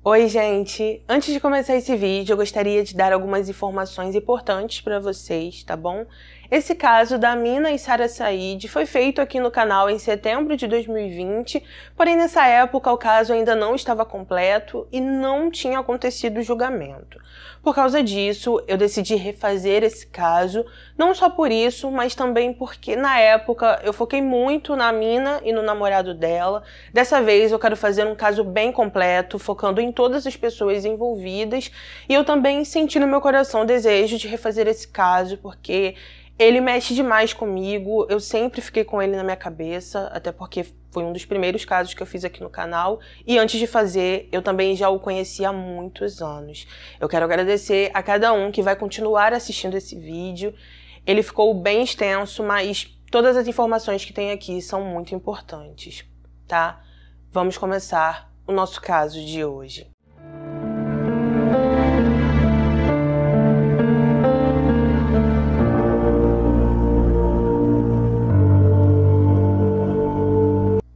Oi, gente! Antes de começar esse vídeo, eu gostaria de dar algumas informações importantes para vocês, tá bom? Esse caso da Amina e Sara Said foi feito aqui no canal em setembro de 2020, porém nessa época o caso ainda não estava completo e não tinha acontecido o julgamento. Por causa disso, eu decidi refazer esse caso, não só por isso, mas também porque na época eu foquei muito na Amina e no namorado dela. Dessa vez eu quero fazer um caso bem completo, focando em todas as pessoas envolvidas, e eu também senti no meu coração o desejo de refazer esse caso, porque ele mexe demais comigo, eu sempre fiquei com ele na minha cabeça, até porque foi um dos primeiros casos que eu fiz aqui no canal, e antes de fazer, eu também já o conheci há muitos anos. Eu quero agradecer a cada um que vai continuar assistindo esse vídeo. Ele ficou bem extenso, mas todas as informações que tem aqui são muito importantes, tá? Vamos começar o nosso caso de hoje.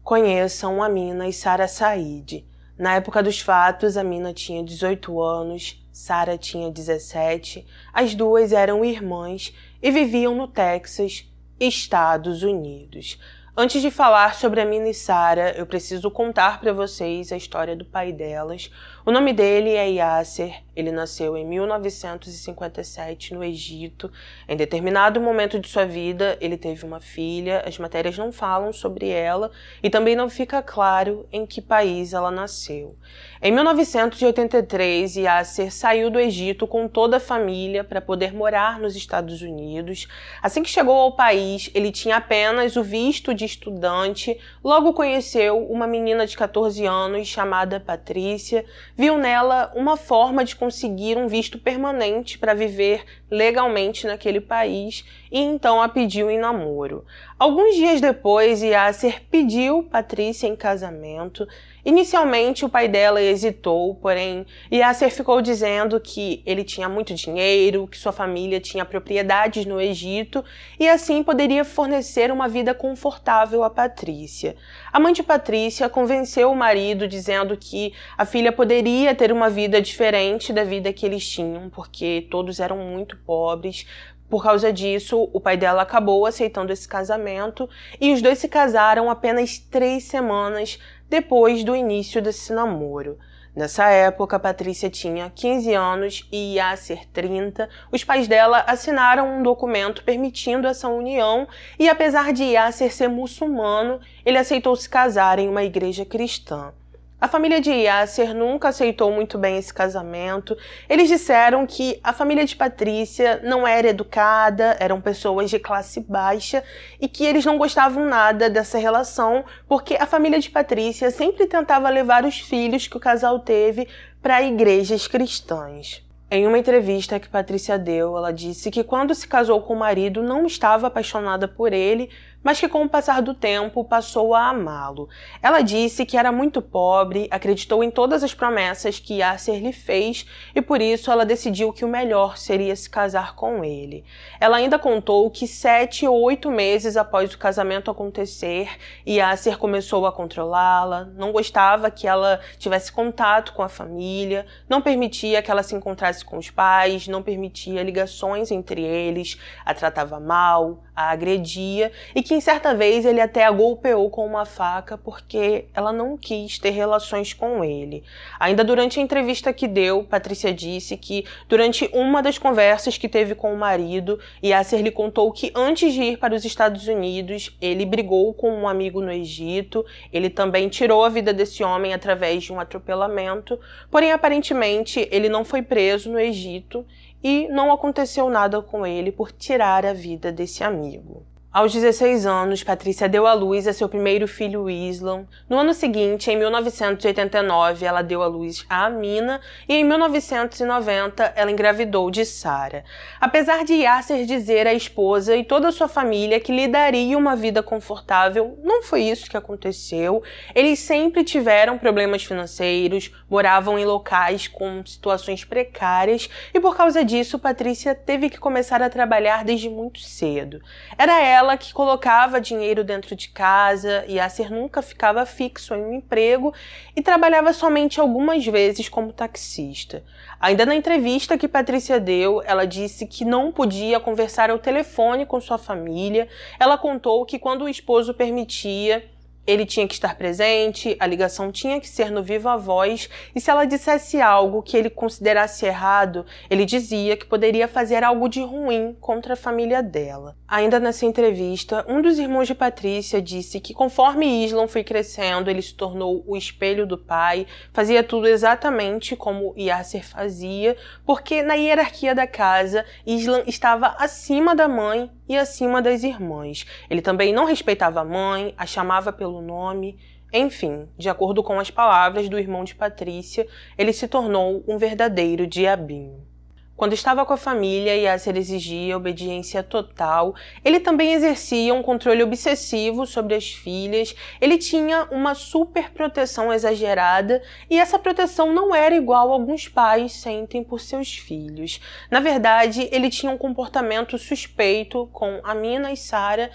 Conheçam Amina e Sara Said. Na época dos fatos, Amina tinha 18 anos, Sara tinha 17, as duas eram irmãs e viviam no Texas, Estados Unidos. Antes de falar sobre Amina e Sara, eu preciso contar para vocês a história do pai delas. O nome dele é Yasser, ele nasceu em 1957 no Egito. Em determinado momento de sua vida, ele teve uma filha, as matérias não falam sobre ela e também não fica claro em que país ela nasceu. Em 1983, Yasser saiu do Egito com toda a família para poder morar nos Estados Unidos. Assim que chegou ao país, ele tinha apenas o visto de estudante, logo conheceu uma menina de 14 anos chamada Patrícia, viu nela uma forma de conseguir um visto permanente para viver legalmente naquele país e então a pediu em namoro. Alguns dias depois, Yasser pediu Patrícia em casamento. Inicialmente, o pai dela hesitou, porém, Yasser ficou dizendo que ele tinha muito dinheiro, que sua família tinha propriedades no Egito e assim poderia fornecer uma vida confortável a Patrícia. A mãe de Patrícia convenceu o marido dizendo que a filha poderia ter uma vida diferente da vida que eles tinham, porque todos eram muito pobres. Por causa disso, o pai dela acabou aceitando esse casamento e os dois se casaram apenas 3 semanas depois do início desse namoro. Nessa época, Patrícia tinha 15 anos e Yasser 30. Os pais dela assinaram um documento permitindo essa união e, apesar de Yasser ser muçulmano, ele aceitou se casar em uma igreja cristã. A família de Yasser nunca aceitou muito bem esse casamento. Eles disseram que a família de Patrícia não era educada, eram pessoas de classe baixa e que eles não gostavam nada dessa relação porque a família de Patrícia sempre tentava levar os filhos que o casal teve para igrejas cristãs. Em uma entrevista que Patrícia deu, ela disse que quando se casou com o marido não estava apaixonada por ele, mas que com o passar do tempo passou a amá-lo. Ela disse que era muito pobre, acreditou em todas as promessas que Yasser lhe fez e por isso ela decidiu que o melhor seria se casar com ele. Ela ainda contou que 7 ou 8 meses após o casamento acontecer, Yasser começou a controlá-la, não gostava que ela tivesse contato com a família, não permitia que ela se encontrasse com os pais, não permitia ligações entre eles, a tratava mal, a agredia e que em certa vez ele até a golpeou com uma faca porque ela não quis ter relações com ele. Ainda durante a entrevista que deu, Patrícia disse que durante uma das conversas que teve com o marido, Yasser lhe contou que antes de ir para os Estados Unidos, ele brigou com um amigo no Egito, ele também tirou a vida desse homem através de um atropelamento, porém aparentemente ele não foi preso no Egito e não aconteceu nada com ele por tirar a vida desse amigo. Aos 16 anos, Patrícia deu à luz a seu primeiro filho, Islam. No ano seguinte, em 1989, ela deu à luz a Amina e em 1990 ela engravidou de Sara. Apesar de Yasser dizer à esposa e toda a sua família que lhe daria uma vida confortável, não foi isso que aconteceu. Eles sempre tiveram problemas financeiros, moravam em locais com situações precárias e por causa disso, Patrícia teve que começar a trabalhar desde muito cedo. Era ela ela que colocava dinheiro dentro de casa, Yasser nunca ficava fixo em um emprego e trabalhava somente algumas vezes como taxista. Ainda na entrevista que Patrícia deu, ela disse que não podia conversar ao telefone com sua família. Ela contou que quando o esposo permitia, ele tinha que estar presente, a ligação tinha que ser no viva voz, e se ela dissesse algo que ele considerasse errado, ele dizia que poderia fazer algo de ruim contra a família dela. Ainda nessa entrevista, um dos irmãos de Patrícia disse que conforme Islam foi crescendo, ele se tornou o espelho do pai, fazia tudo exatamente como Yasser fazia, porque na hierarquia da casa, Islam estava acima da mãe e acima das irmãs. Ele também não respeitava a mãe, a chamava pelo nome. Enfim, de acordo com as palavras do irmão de Patrícia, ele se tornou um verdadeiro diabinho. Quando estava com a família, Yasser exigia obediência total. Ele também exercia um controle obsessivo sobre as filhas. Ele tinha uma super proteção exagerada e essa proteção não era igual a alguns pais sentem por seus filhos. Na verdade, ele tinha um comportamento suspeito com Amina e Sara,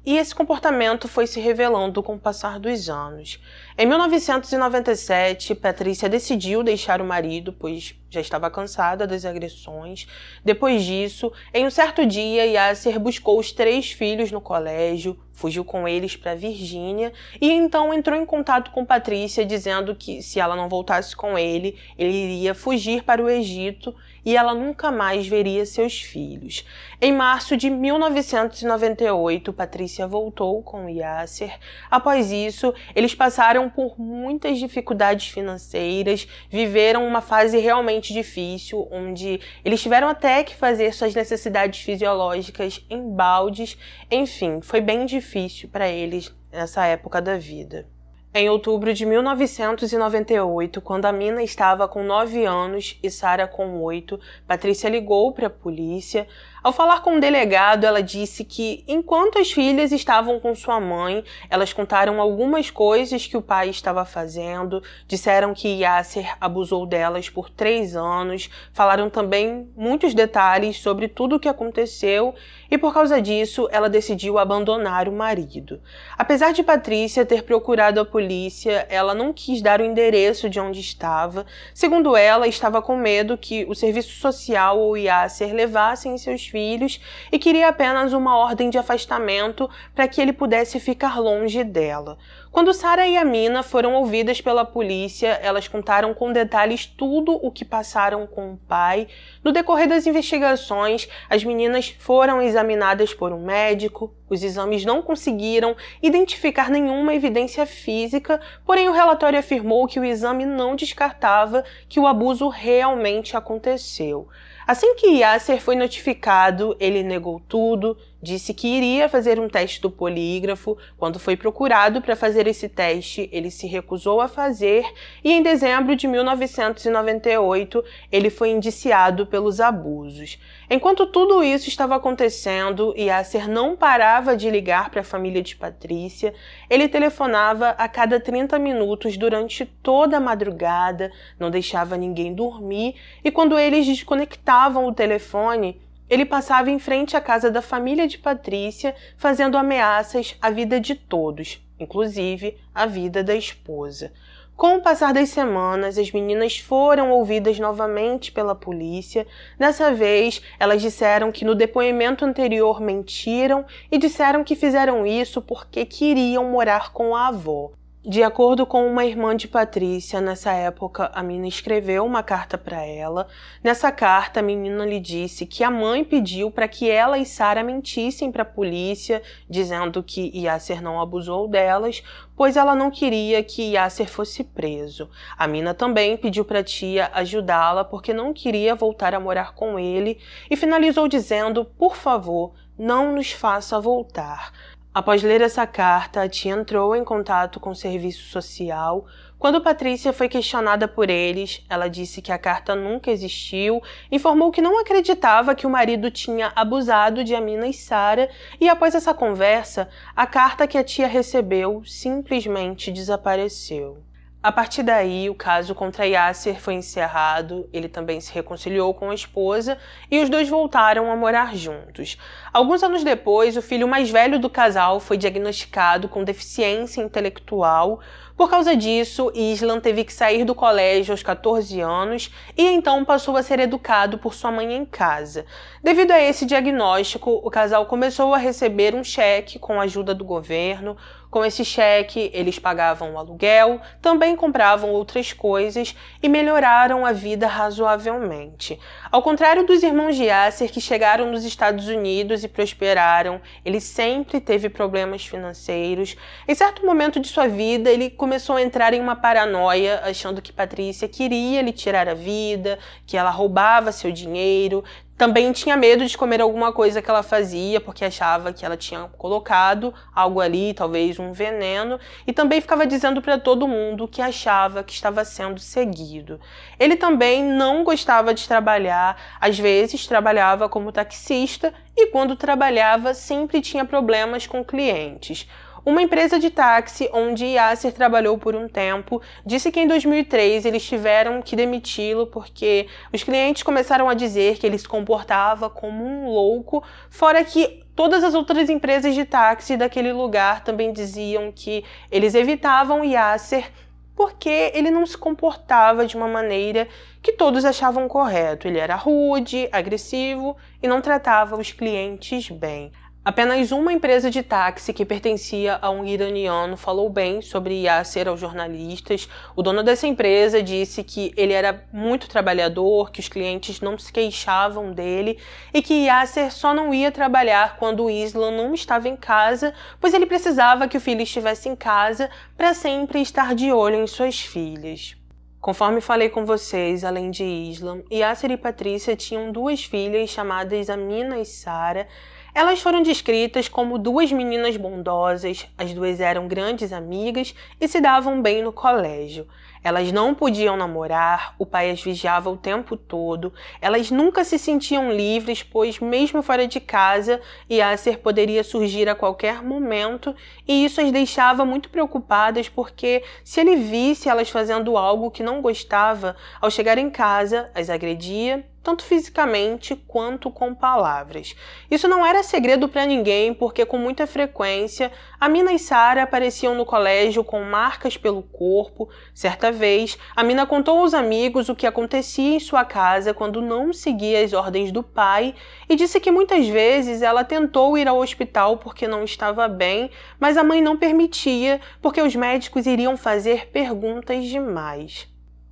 e esse comportamento foi se revelando com o passar dos anos. Em 1997, Patrícia decidiu deixar o marido, pois já estava cansada das agressões. Depois disso, em um certo dia, Yasser buscou os 3 filhos no colégio, fugiu com eles para Virgínia e então entrou em contato com Patrícia dizendo que se ela não voltasse com ele iria fugir para o Egito e ela nunca mais veria seus filhos. Em março de 1998, Patrícia voltou com Yasser. Após isso, eles passaram por muitas dificuldades financeiras, viveram uma fase realmente difícil, onde eles tiveram até que fazer suas necessidades fisiológicas em baldes. Enfim, foi bem difícil para eles nessa época da vida. Em outubro de 1998, quando Amina estava com 9 anos e Sara com 8, Patrícia ligou para a polícia. Ao falar com o delegado, ela disse que, enquanto as filhas estavam com sua mãe, elas contaram algumas coisas que o pai estava fazendo, disseram que Yasser abusou delas por 3 anos, falaram também muitos detalhes sobre tudo o que aconteceu e, por causa disso, ela decidiu abandonar o marido. Apesar de Patrícia ter procurado a polícia, ela não quis dar o endereço de onde estava. Segundo ela, estava com medo que o serviço social ou Yasser levassem seus filhos e queria apenas uma ordem de afastamento para que ele pudesse ficar longe dela. Quando Sara e Amina foram ouvidas pela polícia, elas contaram com detalhes tudo o que passaram com o pai. No decorrer das investigações, as meninas foram examinadas por um médico. Os exames não conseguiram identificar nenhuma evidência física, porém o relatório afirmou que o exame não descartava que o abuso realmente aconteceu. Assim que Yasser foi notificado, ele negou tudo, disse que iria fazer um teste do polígrafo. Quando foi procurado para fazer esse teste, ele se recusou a fazer e em dezembro de 1998 ele foi indiciado pelos abusos. Enquanto tudo isso estava acontecendo, Yasser não parava de ligar para a família de Patrícia. Ele telefonava a cada 30 minutos durante toda a madrugada, não deixava ninguém dormir e quando eles desconectavam o telefone, ele passava em frente à casa da família de Patrícia, fazendo ameaças à vida de todos, inclusive à vida da esposa. Com o passar das semanas, as meninas foram ouvidas novamente pela polícia. Dessa vez, elas disseram que no depoimento anterior mentiram e disseram que fizeram isso porque queriam morar com a avó. De acordo com uma irmã de Patrícia, nessa época a menina escreveu uma carta para ela. Nessa carta, a menina lhe disse que a mãe pediu para que ela e Sara mentissem para a polícia, dizendo que Yasser não abusou delas, pois ela não queria que Yasser fosse preso. A menina também pediu para a tia ajudá-la porque não queria voltar a morar com ele e finalizou dizendo: por favor, não nos faça voltar. Após ler essa carta, a tia entrou em contato com o serviço social. Quando Patrícia foi questionada por eles, ela disse que a carta nunca existiu, informou que não acreditava que o marido tinha abusado de Amina e Sara, e após essa conversa, a carta que a tia recebeu simplesmente desapareceu. A partir daí, o caso contra Yasser foi encerrado, ele também se reconciliou com a esposa e os dois voltaram a morar juntos. Alguns anos depois, o filho mais velho do casal foi diagnosticado com deficiência intelectual. Por causa disso, Islam teve que sair do colégio aos 14 anos e então passou a ser educado por sua mãe em casa. Devido a esse diagnóstico, o casal começou a receber um cheque com a ajuda do governo. Com esse cheque, eles pagavam o aluguel, também compravam outras coisas e melhoraram a vida razoavelmente. Ao contrário dos irmãos de Yasser, que chegaram nos Estados Unidos e prosperaram, ele sempre teve problemas financeiros. Em certo momento de sua vida, ele começou a entrar em uma paranoia, achando que Patrícia queria lhe tirar a vida, que ela roubava seu dinheiro. Também tinha medo de comer alguma coisa que ela fazia, porque achava que ela tinha colocado algo ali, talvez um veneno, e também ficava dizendo para todo mundo que achava que estava sendo seguido. Ele também não gostava de trabalhar, às vezes trabalhava como taxista e quando trabalhava sempre tinha problemas com clientes. Uma empresa de táxi onde Yasser trabalhou por um tempo disse que em 2003 eles tiveram que demiti-lo porque os clientes começaram a dizer que ele se comportava como um louco, fora que todas as outras empresas de táxi daquele lugar também diziam que eles evitavam Yasser porque ele não se comportava de uma maneira que todos achavam correto. Ele era rude, agressivo e não tratava os clientes bem. Apenas uma empresa de táxi que pertencia a um iraniano falou bem sobre Yasser aos jornalistas. O dono dessa empresa disse que ele era muito trabalhador, que os clientes não se queixavam dele e que Yasser só não ia trabalhar quando o Islam não estava em casa, pois ele precisava que o filho estivesse em casa para sempre estar de olho em suas filhas. Conforme falei com vocês, além de Islam, Yasser e Patrícia tinham duas filhas chamadas Amina e Sara. Elas foram descritas como duas meninas bondosas, as duas eram grandes amigas e se davam bem no colégio. Elas não podiam namorar, o pai as vigiava o tempo todo, elas nunca se sentiam livres, pois mesmo fora de casa, Yasser poderia surgir a qualquer momento e isso as deixava muito preocupadas porque se ele visse elas fazendo algo que não gostava, ao chegar em casa, as agredia, tanto fisicamente quanto com palavras. Isso não era segredo para ninguém, porque com muita frequência, Amina e Sara apareciam no colégio com marcas pelo corpo. Certa vez, Amina contou aos amigos o que acontecia em sua casa quando não seguia as ordens do pai e disse que muitas vezes ela tentou ir ao hospital porque não estava bem, mas a mãe não permitia, porque os médicos iriam fazer perguntas demais.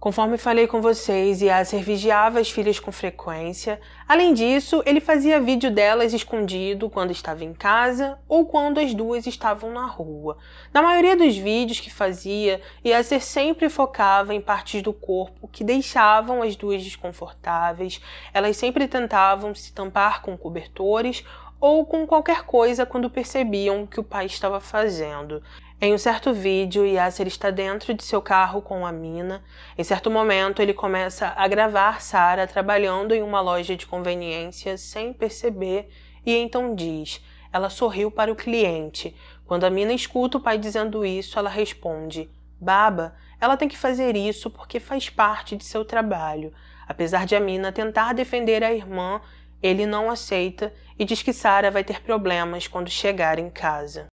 Conforme falei com vocês, Yasser vigiava as filhas com frequência. Além disso, ele fazia vídeo delas escondido quando estava em casa ou quando as duas estavam na rua. Na maioria dos vídeos que fazia, Yasser sempre focava em partes do corpo que deixavam as duas desconfortáveis. Elas sempre tentavam se tampar com cobertores ou com qualquer coisa quando percebiam o que o pai estava fazendo. Em um certo vídeo, Yasser está dentro de seu carro com Amina. Em certo momento, ele começa a gravar Sara trabalhando em uma loja de conveniência sem perceber e então diz: ela sorriu para o cliente. Quando Amina escuta o pai dizendo isso, ela responde: Baba, ela tem que fazer isso porque faz parte de seu trabalho. Apesar de Amina tentar defender a irmã, ele não aceita e diz que Sara vai ter problemas quando chegar em casa.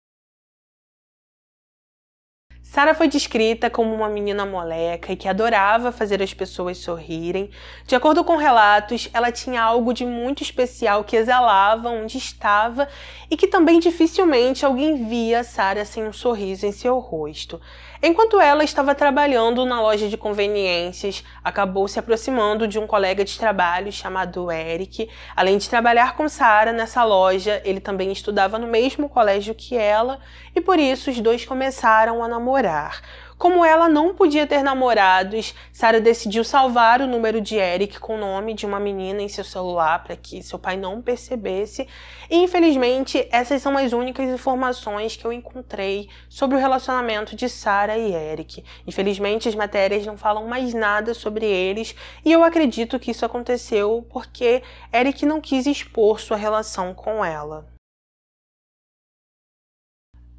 Sara foi descrita como uma menina moleca e que adorava fazer as pessoas sorrirem. De acordo com relatos, ela tinha algo de muito especial que exalava onde estava e que também dificilmente alguém via Sara sem um sorriso em seu rosto. Enquanto ela estava trabalhando na loja de conveniências, acabou se aproximando de um colega de trabalho chamado Eric. Além de trabalhar com Sara nessa loja, ele também estudava no mesmo colégio que ela e por isso os dois começaram a namorar. Como ela não podia ter namorados, Sara decidiu salvar o número de Eric com o nome de uma menina em seu celular para que seu pai não percebesse. E infelizmente, essas são as únicas informações que eu encontrei sobre o relacionamento de Sara e Eric. Infelizmente, as matérias não falam mais nada sobre eles e eu acredito que isso aconteceu porque Eric não quis expor sua relação com ela.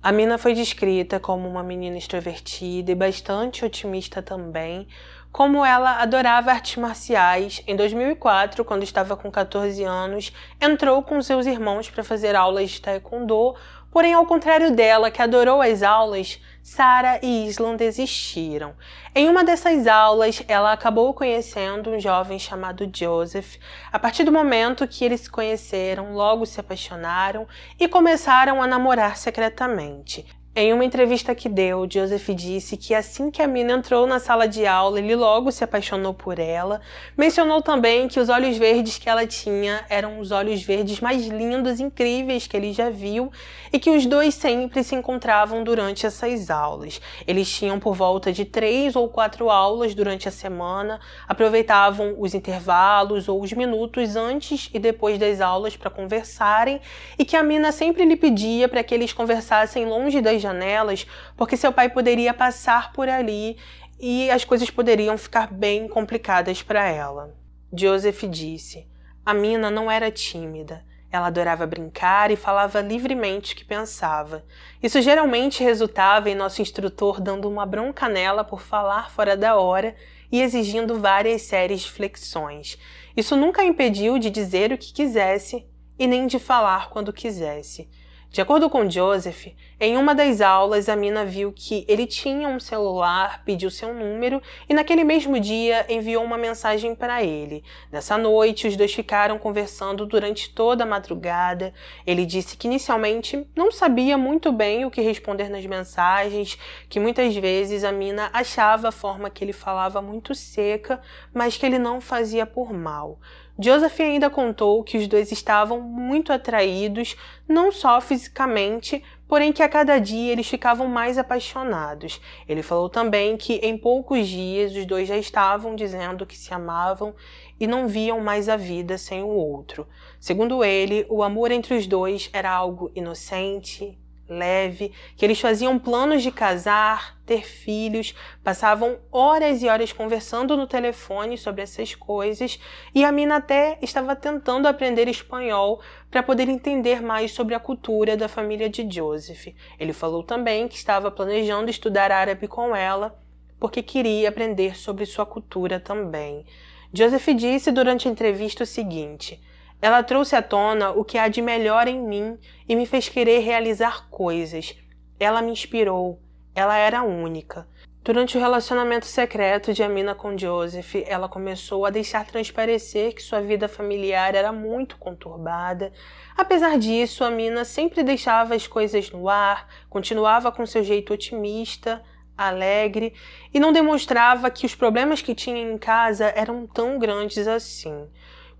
Amina foi descrita como uma menina extrovertida e bastante otimista também, como ela adorava artes marciais. Em 2004, quando estava com 14 anos, entrou com seus irmãos para fazer aulas de taekwondo, porém, ao contrário dela, que adorou as aulas, Sarah e Islan desistiram. Em uma dessas aulas, ela acabou conhecendo um jovem chamado Joseph. A partir do momento que eles se conheceram, logo se apaixonaram e começaram a namorar secretamente. Em uma entrevista que deu, Joseph disse que assim que a Amina entrou na sala de aula, ele logo se apaixonou por ela. Mencionou também que os olhos verdes que ela tinha eram os olhos verdes mais lindos e incríveis que ele já viu e que os dois sempre se encontravam durante essas aulas. Eles tinham por volta de 3 ou 4 aulas durante a semana, aproveitavam os intervalos ou os minutos antes e depois das aulas para conversarem e que a Amina sempre lhe pedia para que eles conversassem longe das janelas, porque seu pai poderia passar por ali e as coisas poderiam ficar bem complicadas para ela. Joseph disse: Amina não era tímida. Ela adorava brincar e falava livremente o que pensava. Isso geralmente resultava em nosso instrutor dando uma bronca nela por falar fora da hora e exigindo várias séries de flexões. Isso nunca a impediu de dizer o que quisesse e nem de falar quando quisesse. De acordo com Joseph, em uma das aulas, Amina viu que ele tinha um celular, pediu seu número e naquele mesmo dia enviou uma mensagem para ele. Nessa noite, os dois ficaram conversando durante toda a madrugada. Ele disse que inicialmente não sabia muito bem o que responder nas mensagens, que muitas vezes Amina achava a forma que ele falava muito seca, mas que ele não fazia por mal. Joseph ainda contou que os dois estavam muito atraídos, não só fisicamente, porém que a cada dia eles ficavam mais apaixonados. Ele falou também que em poucos dias os dois já estavam dizendo que se amavam e não viam mais a vida sem o outro. Segundo ele, o amor entre os dois era algo inocente, leve, que eles faziam planos de casar, ter filhos, passavam horas e horas conversando no telefone sobre essas coisas e a Amina até estava tentando aprender espanhol para poder entender mais sobre a cultura da família de Joseph. Ele falou também que estava planejando estudar árabe com ela porque queria aprender sobre sua cultura também. Joseph disse durante a entrevista o seguinte: ela trouxe à tona o que há de melhor em mim e me fez querer realizar coisas. Ela me inspirou. Ela era única. Durante o relacionamento secreto de Amina com Joseph, ela começou a deixar transparecer que sua vida familiar era muito conturbada. Apesar disso, Amina sempre deixava as coisas no ar, continuava com seu jeito otimista, alegre e não demonstrava que os problemas que tinha em casa eram tão grandes assim.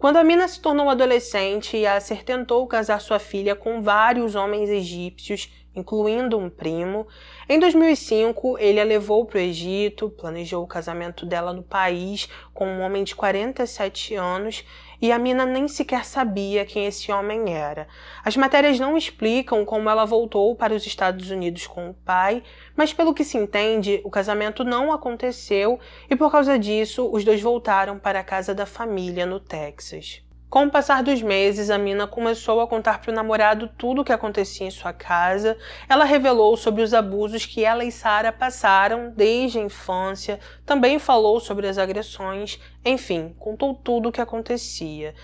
Quando Amina se tornou adolescente, Yasser tentou casar sua filha com vários homens egípcios, incluindo um primo. Em 2005, ele a levou para o Egito, planejou o casamento dela no país com um homem de 47 anos e Amina nem sequer sabia quem esse homem era. As matérias não explicam como ela voltou para os Estados Unidos com o pai, mas pelo que se entende, o casamento não aconteceu e por causa disso, os dois voltaram para a casa da família no Texas. Com o passar dos meses, Amina começou a contar para o namorado tudo o que acontecia em sua casa. Ela revelou sobre os abusos que ela e Sarah passaram desde a infância, também falou sobre as agressões, enfim, contou tudo o que acontecia.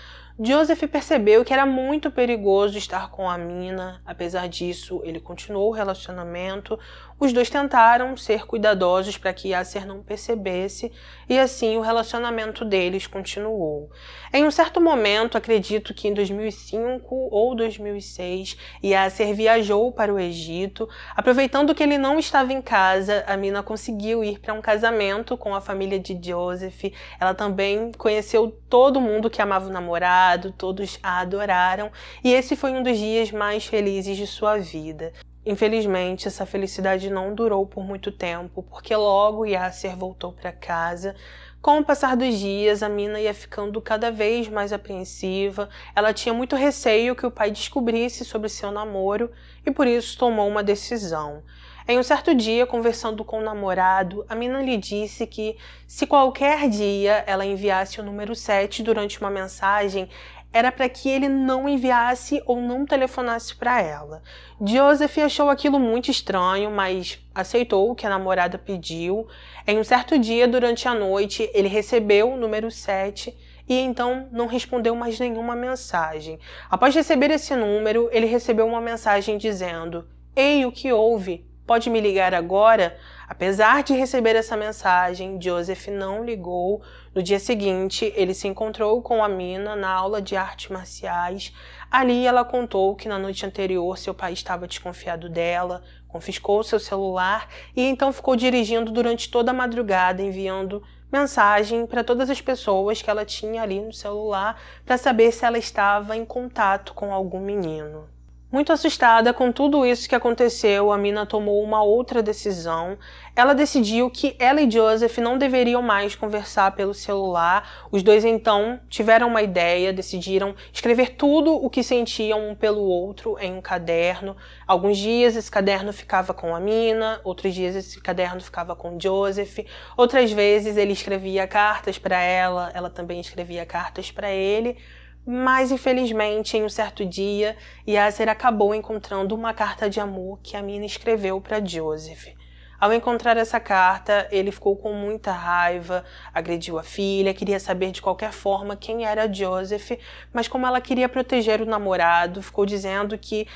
Joseph percebeu que era muito perigoso estar com Amina. Apesar disso, ele continuou o relacionamento. Os dois tentaram ser cuidadosos para que Yasser não percebesse e assim o relacionamento deles continuou. Em um certo momento, acredito que em 2005 ou 2006, Yasser viajou para o Egito. Aproveitando que ele não estava em casa, Amina conseguiu ir para um casamento com a família de Joseph. Ela também conheceu todo mundo que amava o namorado, todos a adoraram e esse foi um dos dias mais felizes de sua vida. Infelizmente, essa felicidade não durou por muito tempo, porque logo Yasser voltou para casa. Com o passar dos dias, Amina ia ficando cada vez mais apreensiva. Ela tinha muito receio que o pai descobrisse sobre seu namoro e por isso tomou uma decisão. Em um certo dia, conversando com o namorado, Amina lhe disse que se qualquer dia ela enviasse o número 7 durante uma mensagem, era para que ele não enviasse ou não telefonasse para ela. Joseph achou aquilo muito estranho, mas aceitou o que a namorada pediu. Em um certo dia, durante a noite, ele recebeu o número 7 e então não respondeu mais nenhuma mensagem. Após receber esse número, ele recebeu uma mensagem dizendo: "Ei, o que houve? Pode me ligar agora?" Apesar de receber essa mensagem, Joseph não ligou. No dia seguinte, ele se encontrou com Amina na aula de artes marciais. Ali ela contou que na noite anterior seu pai estava desconfiado dela, confiscou seu celular e então ficou dirigindo durante toda a madrugada, enviando mensagem para todas as pessoas que ela tinha ali no celular para saber se ela estava em contato com algum menino. Muito assustada com tudo isso que aconteceu, Amina tomou uma outra decisão. Ela decidiu que ela e Joseph não deveriam mais conversar pelo celular. Os dois então tiveram uma ideia, decidiram escrever tudo o que sentiam um pelo outro em um caderno. Alguns dias esse caderno ficava com Amina, outros dias esse caderno ficava com Joseph. Outras vezes ele escrevia cartas para ela, ela também escrevia cartas para ele. Mas, infelizmente, em um certo dia, Yasser acabou encontrando uma carta de amor que Amina escreveu para Joseph. Ao encontrar essa carta, ele ficou com muita raiva, agrediu a filha, queria saber de qualquer forma quem era Joseph, mas como ela queria proteger o namorado, ficou dizendo que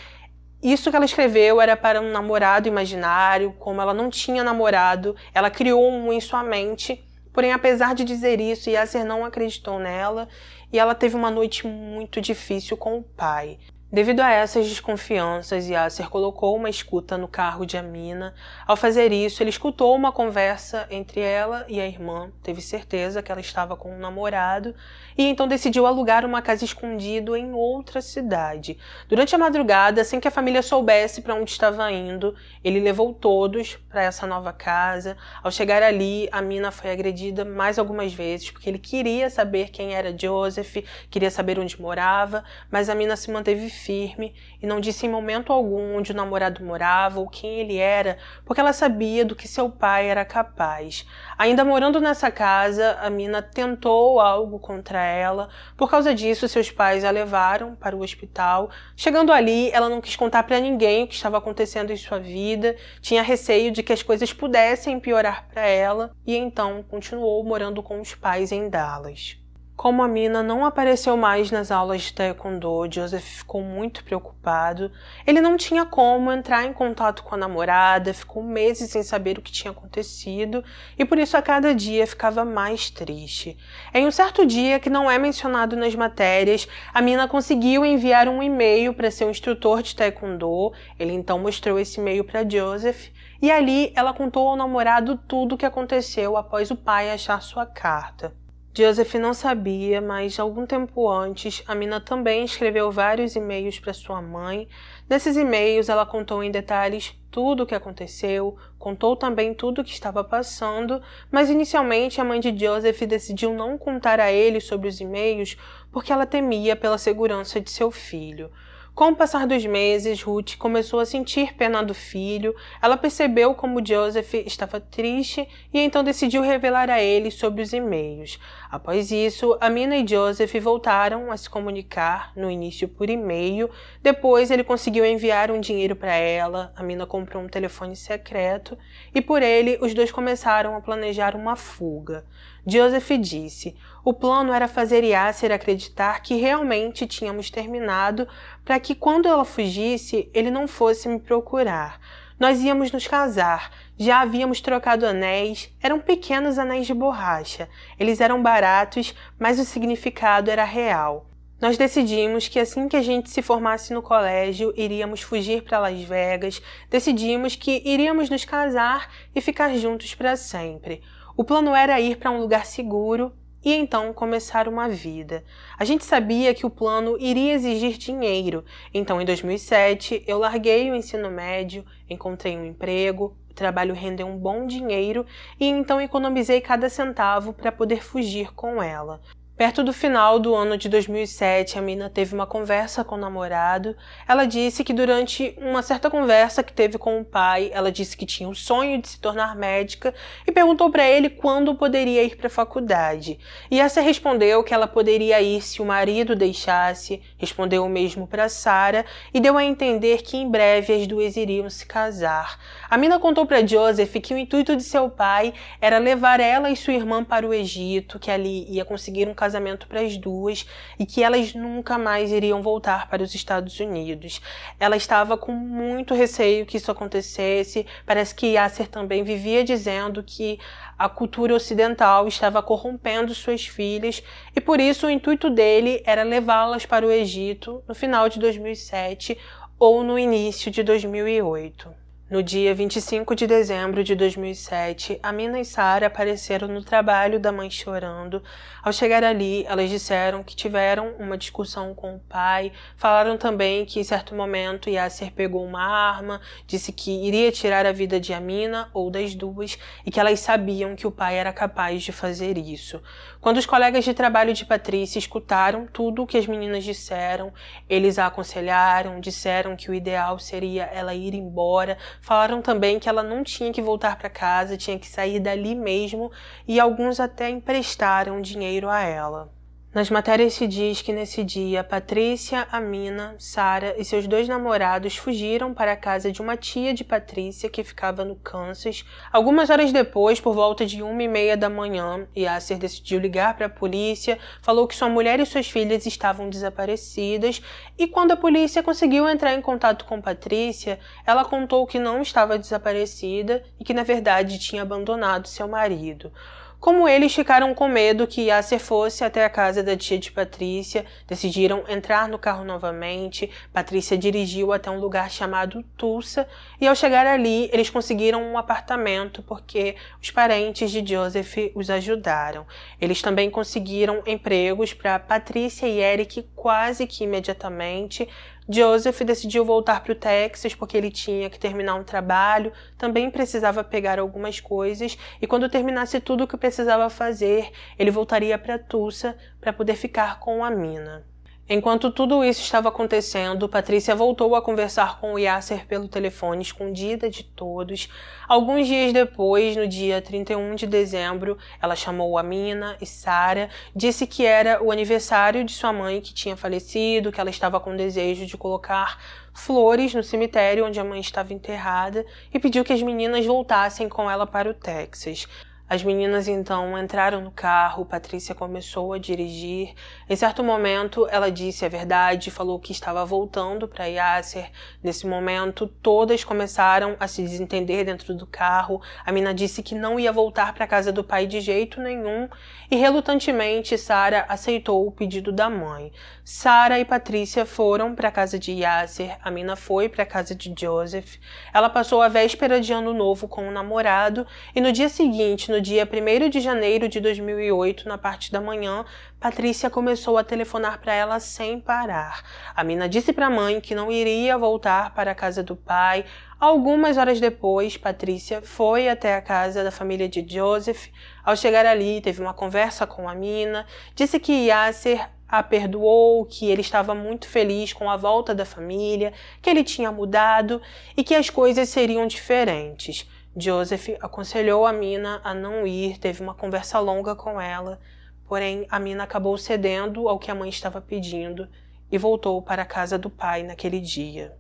isso que ela escreveu era para um namorado imaginário. Como ela não tinha namorado, ela criou um em sua mente. Porém, apesar de dizer isso, Yasser não acreditou nela e ela teve uma noite muito difícil com o pai. Devido a essas desconfianças, Yasser colocou uma escuta no carro de Amina. Ao fazer isso, ele escutou uma conversa entre ela e a irmã, teve certeza que ela estava com um namorado e então decidiu alugar uma casa escondida em outra cidade. Durante a madrugada, assim que a família soubesse para onde estava indo, ele levou todos para essa nova casa. Ao chegar ali, Amina foi agredida mais algumas vezes porque ele queria saber quem era Joseph, queria saber onde morava, mas Amina se manteve firme e não disse em momento algum onde o namorado morava ou quem ele era, porque ela sabia do que seu pai era capaz. Ainda morando nessa casa, Amina tentou algo contra ela. Por causa disso, seus pais a levaram para o hospital. Chegando ali, ela não quis contar para ninguém o que estava acontecendo em sua vida, tinha receio de que as coisas pudessem piorar para ela e então continuou morando com os pais em Dallas. Como Amina não apareceu mais nas aulas de taekwondo, Joseph ficou muito preocupado. Ele não tinha como entrar em contato com a namorada, ficou meses sem saber o que tinha acontecido e por isso a cada dia ficava mais triste. Em um certo dia, que não é mencionado nas matérias, Amina conseguiu enviar um e-mail para seu instrutor de taekwondo. Ele então mostrou esse e-mail para Joseph e ali ela contou ao namorado tudo o que aconteceu após o pai achar sua carta. Joseph não sabia, mas algum tempo antes, Amina também escreveu vários e-mails para sua mãe. Nesses e-mails, ela contou em detalhes tudo o que aconteceu, contou também tudo o que estava passando, mas inicialmente a mãe de Joseph decidiu não contar a ele sobre os e-mails porque ela temia pela segurança de seu filho. Com o passar dos meses, Ruth começou a sentir pena do filho. Ela percebeu como Joseph estava triste e então decidiu revelar a ele sobre os e-mails. Após isso, Amina e Joseph voltaram a se comunicar, no início por e-mail. Depois ele conseguiu enviar um dinheiro para ela. Amina comprou um telefone secreto e por ele os dois começaram a planejar uma fuga. Joseph disse: o plano era fazer Yasser acreditar que realmente tínhamos terminado para que quando ela fugisse, ele não fosse me procurar. Nós íamos nos casar, já havíamos trocado anéis, eram pequenos anéis de borracha. Eles eram baratos, mas o significado era real. Nós decidimos que assim que a gente se formasse no colégio, iríamos fugir para Las Vegas, decidimos que iríamos nos casar e ficar juntos para sempre. O plano era ir para um lugar seguro e então começar uma vida. A gente sabia que o plano iria exigir dinheiro, então em 2007 eu larguei o ensino médio, encontrei um emprego, o trabalho rendeu um bom dinheiro e então economizei cada centavo para poder fugir com ela. Perto do final do ano de 2007, a Mina teve uma conversa com o namorado. Ela disse que durante uma certa conversa que teve com o pai, ela disse que tinha o sonho de se tornar médica e perguntou para ele quando poderia ir para a faculdade. E essa respondeu que ela poderia ir se o marido deixasse, respondeu o mesmo para Sarah e deu a entender que em breve as duas iriam se casar. A Mina contou para Joseph que o intuito de seu pai era levar ela e sua irmã para o Egito, que ali ia conseguir um casamento para as duas e que elas nunca mais iriam voltar para os Estados Unidos. Ela estava com muito receio que isso acontecesse. Parece que Yasser também vivia dizendo que a cultura ocidental estava corrompendo suas filhas e por isso o intuito dele era levá-las para o Egito no final de 2007 ou no início de 2008. No dia 25 de dezembro de 2007, a Mina e Sarah apareceram no trabalho da mãe chorando. Ao chegar ali, elas disseram que tiveram uma discussão com o pai, falaram também que em certo momento Yasser pegou uma arma, disse que iria tirar a vida de Amina ou das duas e que elas sabiam que o pai era capaz de fazer isso. Quando os colegas de trabalho de Patrícia escutaram tudo o que as meninas disseram, eles a aconselharam, disseram que o ideal seria ela ir embora. Falaram também que ela não tinha que voltar para casa, tinha que sair dali mesmo e alguns até emprestaram dinheiro a ela. Nas matérias se diz que nesse dia, Patrícia, Amina, Sarah e seus dois namorados fugiram para a casa de uma tia de Patrícia que ficava no Kansas. Algumas horas depois, por volta de 1h30 da manhã, Yasser decidiu ligar para a polícia, falou que sua mulher e suas filhas estavam desaparecidas e quando a polícia conseguiu entrar em contato com Patrícia, ela contou que não estava desaparecida e que na verdade tinha abandonado seu marido. Como eles ficaram com medo que Yasser fosse até a casa da tia de Patrícia, decidiram entrar no carro novamente. Patrícia dirigiu até um lugar chamado Tulsa e ao chegar ali, eles conseguiram um apartamento porque os parentes de Joseph os ajudaram. Eles também conseguiram empregos para Patrícia e Eric quase que imediatamente. Joseph decidiu voltar para o Texas porque ele tinha que terminar um trabalho, também precisava pegar algumas coisas e quando terminasse tudo o que precisava fazer, ele voltaria para Tulsa para poder ficar com a Mina. Enquanto tudo isso estava acontecendo, Patrícia voltou a conversar com o Yasser pelo telefone, escondida de todos. Alguns dias depois, no dia 31 de dezembro, ela chamou a Mina e Sarah, disse que era o aniversário de sua mãe que tinha falecido, que ela estava com desejo de colocar flores no cemitério onde a mãe estava enterrada e pediu que as meninas voltassem com ela para o Texas. As meninas então entraram no carro, Patrícia começou a dirigir. Em certo momento ela disse a verdade, falou que estava voltando para Yasser. Nesse momento todas começaram a se desentender dentro do carro. A Mina disse que não ia voltar para a casa do pai de jeito nenhum e relutantemente Sarah aceitou o pedido da mãe. Sarah e Patrícia foram para a casa de Yasser, a Mina foi para a casa de Joseph. Ela passou a véspera de ano novo com o namorado e no dia seguinte, no dia 1º de janeiro de 2008, na parte da manhã, Patrícia começou a telefonar para ela sem parar. A Mina disse para a mãe que não iria voltar para a casa do pai. Algumas horas depois, Patrícia foi até a casa da família de Joseph. Ao chegar ali, teve uma conversa com a Mina, disse que Yasser a perdoou, que ele estava muito feliz com a volta da família, que ele tinha mudado e que as coisas seriam diferentes. Joseph aconselhou a Mina a não ir, teve uma conversa longa com ela, porém a Mina acabou cedendo ao que a mãe estava pedindo e voltou para a casa do pai naquele dia.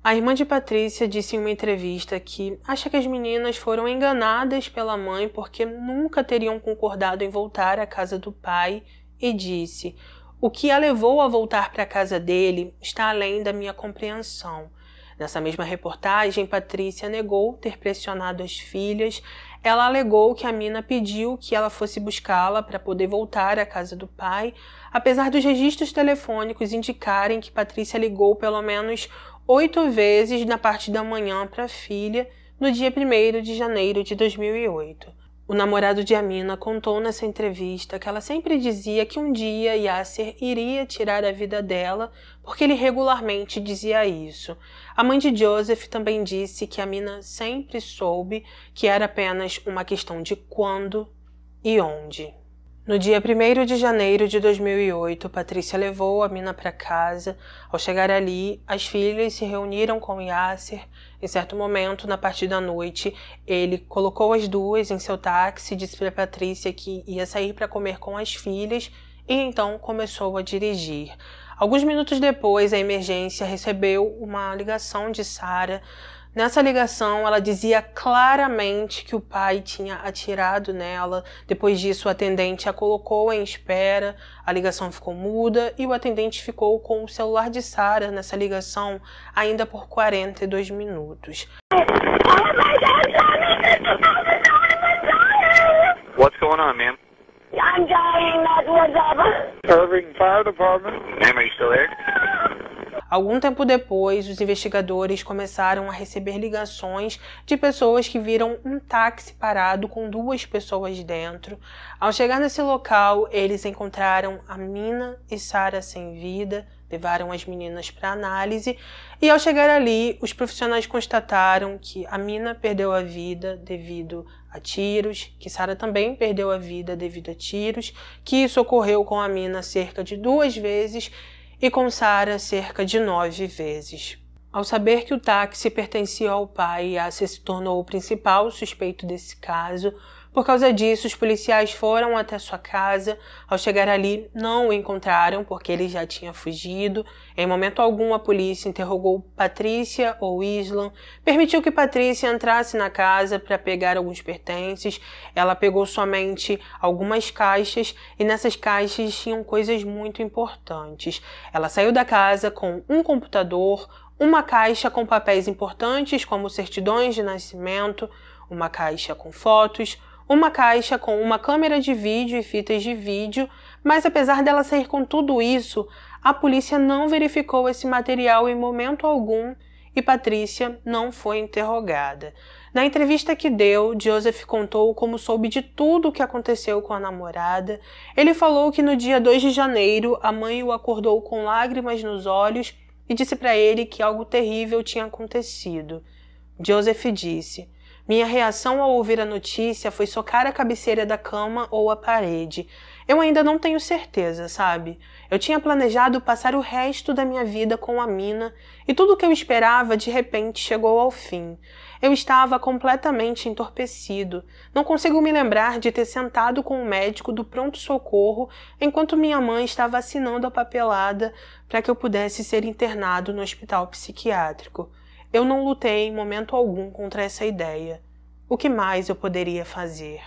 A irmã de Patrícia disse em uma entrevista que acha que as meninas foram enganadas pela mãe porque nunca teriam concordado em voltar à casa do pai e disse: "O que a levou a voltar para a casa dele está além da minha compreensão." Nessa mesma reportagem, Patrícia negou ter pressionado as filhas. Ela alegou que a Mina pediu que ela fosse buscá-la para poder voltar à casa do pai, apesar dos registros telefônicos indicarem que Patrícia ligou pelo menos 8 vezes na parte da manhã para a filha no dia 1º de janeiro de 2008. O namorado de Amina contou nessa entrevista que ela sempre dizia que um dia Yasser iria tirar a vida dela, porque ele regularmente dizia isso. A mãe de Joseph também disse que Amina sempre soube que era apenas uma questão de quando e onde. No dia 1º de janeiro de 2008, Patrícia levou Amina para casa. Ao chegar ali, as filhas se reuniram com Yasser. Em certo momento, na parte da noite, ele colocou as duas em seu táxi, disse para Patrícia que ia sair para comer com as filhas e então começou a dirigir. Alguns minutos depois, a emergência recebeu uma ligação de Sara. Nessa ligação, ela dizia claramente que o pai tinha atirado nela. Depois disso, o atendente a colocou em espera, a ligação ficou muda e o atendente ficou com o celular de Sara nessa ligação ainda por 42 minutos. What's going on, ma'am? I'm dying, that's what's up. Irving Fire Department. Ma'am, are you still there? Algum tempo depois, os investigadores começaram a receber ligações de pessoas que viram um táxi parado com 2 pessoas dentro. Ao chegar nesse local, eles encontraram Amina e Sara sem vida, levaram as meninas para análise e ao chegar ali, os profissionais constataram que Amina perdeu a vida devido a tiros, que Sara também perdeu a vida devido a tiros, que isso ocorreu com Amina cerca de 2 vezes e com Sara cerca de 9 vezes. Ao saber que o táxi pertencia ao pai, Yasser se tornou o principal suspeito desse caso. Por causa disso, os policiais foram até sua casa. Ao chegar ali, não o encontraram porque ele já tinha fugido. Em momento algum, a polícia interrogou Patrícia ou Islam, permitiu que Patrícia entrasse na casa para pegar alguns pertences. Ela pegou somente algumas caixas e nessas caixas tinham coisas muito importantes. Ela saiu da casa com um computador, uma caixa com papéis importantes como certidões de nascimento, uma caixa com fotos, uma caixa com uma câmera de vídeo e fitas de vídeo, mas apesar dela sair com tudo isso, a polícia não verificou esse material em momento algum e Patrícia não foi interrogada. Na entrevista que deu, Joseph contou como soube de tudo o que aconteceu com a namorada. Ele falou que no dia 2 de janeiro, a mãe o acordou com lágrimas nos olhos e disse para ele que algo terrível tinha acontecido. Joseph disse: "Minha reação ao ouvir a notícia foi socar a cabeceira da cama ou a parede. Eu ainda não tenho certeza, sabe? Eu tinha planejado passar o resto da minha vida com a Amina e tudo o que eu esperava de repente chegou ao fim. Eu estava completamente entorpecido. Não consigo me lembrar de ter sentado com o médico do pronto-socorro enquanto minha mãe estava assinando a papelada para que eu pudesse ser internado no hospital psiquiátrico. Eu não lutei em momento algum contra essa ideia. O que mais eu poderia fazer?"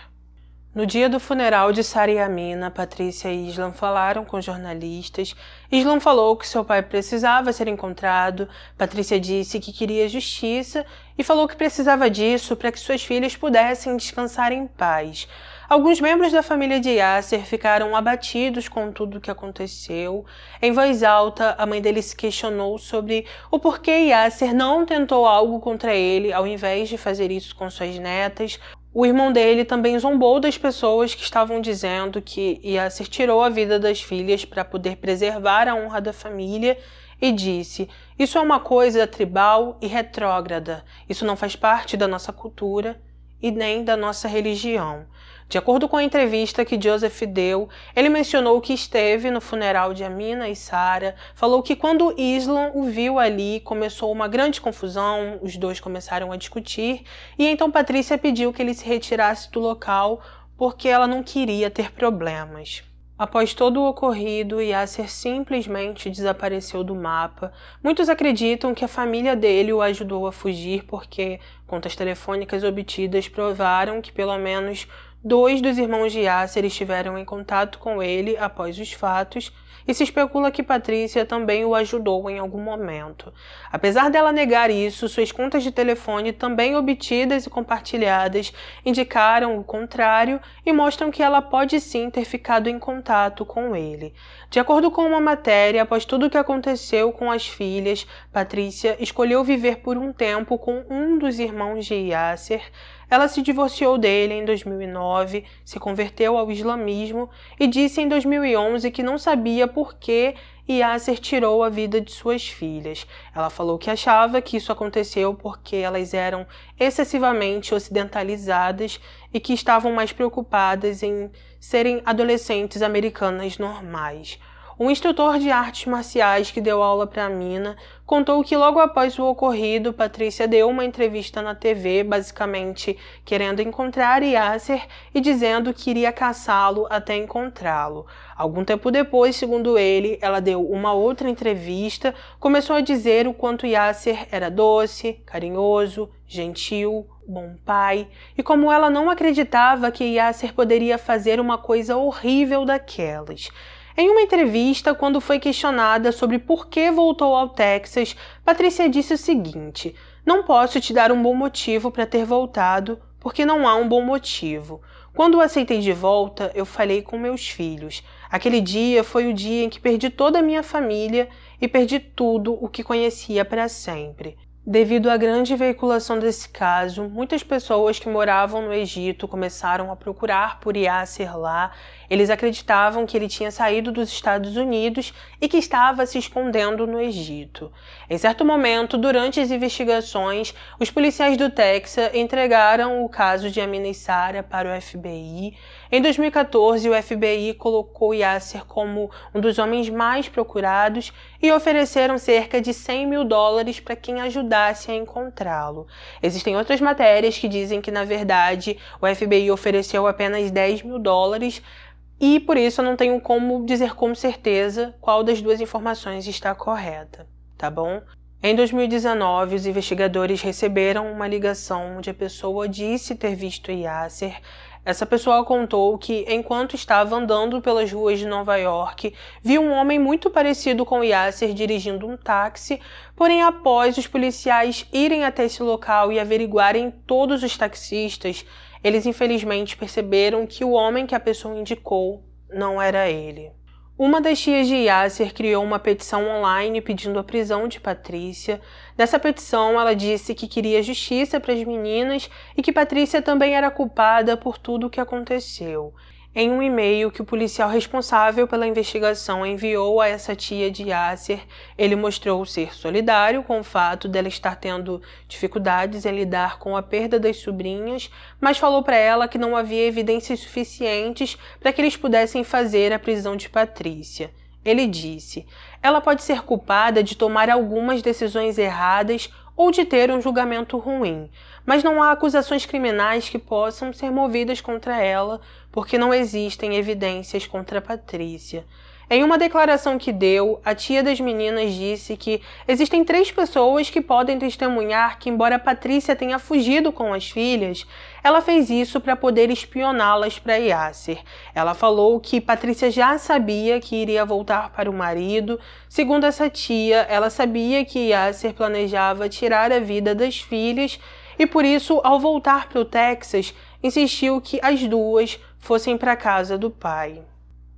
No dia do funeral de Sara e Amina, Patrícia e Islam falaram com jornalistas. Islam falou que seu pai precisava ser encontrado. Patrícia disse que queria justiça e falou que precisava disso para que suas filhas pudessem descansar em paz. Alguns membros da família de Yasser ficaram abatidos com tudo o que aconteceu. Em voz alta, a mãe dele se questionou sobre o porquê Yasser não tentou algo contra ele ao invés de fazer isso com suas netas. O irmão dele também zombou das pessoas que estavam dizendo que Yasser tirou a vida das filhas para poder preservar a honra da família e disse: "Isso é uma coisa tribal e retrógrada. Isso não faz parte da nossa cultura e nem da nossa religião." De acordo com a entrevista que Joseph deu, ele mencionou que esteve no funeral de Amina e Sara, falou que quando Islam o viu ali, começou uma grande confusão, os dois começaram a discutir, e então Patrícia pediu que ele se retirasse do local porque ela não queria ter problemas. Após todo o ocorrido, Yasser simplesmente desapareceu do mapa. Muitos acreditam que a família dele o ajudou a fugir porque contas telefônicas obtidas provaram que pelo menos 2 dos irmãos de Yasser estiveram em contato com ele após os fatos e se especula que Patrícia também o ajudou em algum momento. Apesar dela negar isso, suas contas de telefone também obtidas e compartilhadas indicaram o contrário e mostram que ela pode sim ter ficado em contato com ele. De acordo com uma matéria, após tudo o que aconteceu com as filhas, Patrícia escolheu viver por um tempo com um dos irmãos de Yasser. ela se divorciou dele em 2009, se converteu ao islamismo e disse em 2011 que não sabia por que Yasser tirou a vida de suas filhas. Ela falou que achava que isso aconteceu porque elas eram excessivamente ocidentalizadas e que estavam mais preocupadas em serem adolescentes americanas normais. Um instrutor de artes marciais que deu aula para Amina contou que logo após o ocorrido, Patrícia deu uma entrevista na TV, basicamente querendo encontrar Yasser e dizendo que iria caçá-lo até encontrá-lo. Algum tempo depois, segundo ele, ela deu uma outra entrevista, começou a dizer o quanto Yasser era doce, carinhoso, gentil, bom pai, e como ela não acreditava que Yasser poderia fazer uma coisa horrível daquelas. Em uma entrevista, quando foi questionada sobre por que voltou ao Texas, Patrícia disse o seguinte: "Não posso te dar um bom motivo para ter voltado, porque não há um bom motivo. Quando o aceitei de volta, eu falei com meus filhos. Aquele dia foi o dia em que perdi toda a minha família e perdi tudo o que conhecia para sempre." Devido à grande veiculação desse caso, muitas pessoas que moravam no Egito começaram a procurar por Yasser lá. Eles acreditavam que ele tinha saído dos Estados Unidos e que estava se escondendo no Egito. Em certo momento, durante as investigações, os policiais do Texas entregaram o caso de Amina e Sara para o FBI. Em 2014, o FBI colocou Yasser como um dos homens mais procurados e ofereceram cerca de $100 mil para quem ajudasse a encontrá-lo. Existem outras matérias que dizem que, na verdade, o FBI ofereceu apenas $10 mil e, por isso, eu não tenho como dizer com certeza qual das duas informações está correta, tá bom? Em 2019, os investigadores receberam uma ligação onde a pessoa disse ter visto Yasser. Essa pessoa contou que, enquanto estava andando pelas ruas de Nova York, viu um homem muito parecido com Yasser dirigindo um táxi, porém após os policiais irem até esse local e averiguarem todos os taxistas, eles infelizmente perceberam que o homem que a pessoa indicou não era ele. Uma das tias de Yasser criou uma petição online pedindo a prisão de Patrícia. Nessa petição, ela disse que queria justiça para as meninas e que Patrícia também era culpada por tudo o que aconteceu. Em um e-mail que o policial responsável pela investigação enviou a essa tia de Yasser, ele mostrou ser solidário com o fato dela estar tendo dificuldades em lidar com a perda das sobrinhas, mas falou para ela que não havia evidências suficientes para que eles pudessem fazer a prisão de Patrícia. Ele disse: "Ela pode ser culpada de tomar algumas decisões erradas ou de ter um julgamento ruim, mas não há acusações criminais que possam ser movidas contra ela, porque não existem evidências contra Patrícia." Em uma declaração que deu, a tia das meninas disse que existem 3 pessoas que podem testemunhar que, embora Patrícia tenha fugido com as filhas, ela fez isso para poder espioná-las para Yasser. Ela falou que Patrícia já sabia que iria voltar para o marido. Segundo essa tia, ela sabia que Yasser planejava tirar a vida das filhas e, por isso, ao voltar para o Texas, insistiu que as duas fossem para a casa do pai.